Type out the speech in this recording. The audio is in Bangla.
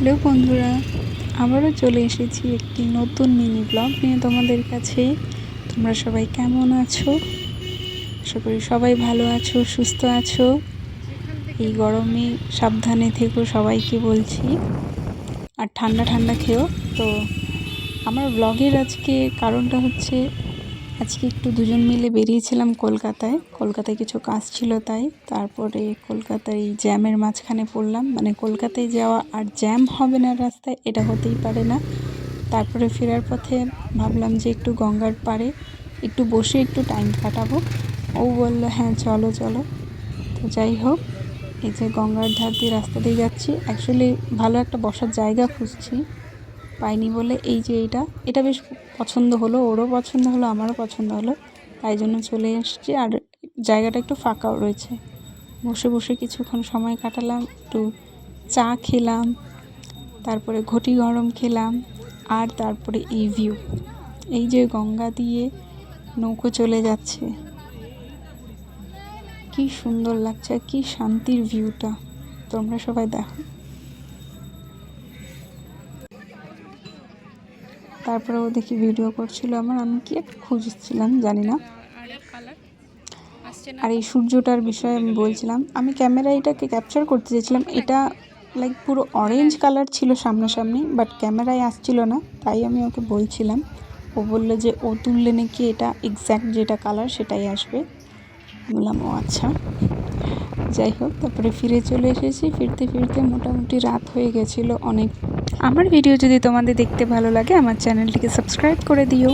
হ্যালো বন্ধুরা, আবারও চলে এসেছি একটি নতুন মিনি ব্লগ নিয়ে তোমাদের কাছে। তোমরা সবাই কেমন আছো? আশা করি সবাই ভালো আছো, সুস্থ আছো। এই গরমে সাবধানে থেকো সবাইকে বলছি, আর ঠান্ডা ঠান্ডা খেও। তো আমার ব্লগের আজকে কারণটা হচ্ছে, আজকে একটু দুজন মিলে বেরিয়েছিলাম কলকাতায় কিছু কাজ ছিল তাই। তারপরে কলকাতায় এই জ্যামের মাঝখানে পড়লাম, মানে কলকাতায় যাওয়া আর জ্যাম হবে না রাস্তায়, এটা হতেই পারে না। তারপরে ফেরার পথে ভাবলাম যে একটু গঙ্গার পাড়ে একটু বসে একটু টাইম কাটাবো। ও বললো হ্যাঁ চলো চলো। তো যাই হোক, এই যে গঙ্গার ধার দিয়ে রাস্তা দিয়ে যাচ্ছি, অ্যাকচুয়ালি ভালো একটা বসার জায়গা খুঁজছি, পাইনি বলে এই যে এটা বেশ পছন্দ হলো, ওরও পছন্দ হলো, আমারও পছন্দ হলো, তাই জন্য চলে এসেছি। আর জায়গাটা একটু ফাঁকাও রয়েছে। বসে বসে কিছুক্ষণ সময় কাটালাম, একটু চা খেলাম, তারপরে ঘটি গরম খেলাম, আর তারপরে এই ভিউ, এই যে গঙ্গা দিয়ে নৌকো চলে যাচ্ছে, কি সুন্দর লাগছে, কি শান্তির ভিউটা। তোমরা সবাই দেখো। তারপরে ও দেখি ভিডিও করছিল আমি কি একটা খুঁজছিলাম জানি না। আর এই সূর্যটার বিষয়ে আমি বলছিলাম, আমি ক্যামেরায় এটাকে ক্যাপচার করতে চেয়েছিলাম, এটা লাইক পুরো অরেঞ্জ কালার ছিল সামনাসামনি, বাট ক্যামেরায় আসছিল না, তাই আমি ওকে বলছিলাম। ও বললো যে ও তুললে নাকি এটা এক্স্যাক্ট যেটা কালার সেটাই আসবে। বললাম ও আচ্ছা। যাই হোক, তারপরে ফিরে চলে এসেছি। ফিরতে ফিরতে মোটামুটি রাত হয়ে গেছিলো অনেক। আমার ভিডিও যদি তোমাদের দেখতে ভালো লাগে, আমার চ্যানেলটিকে সাবস্ক্রাইব করে দিও।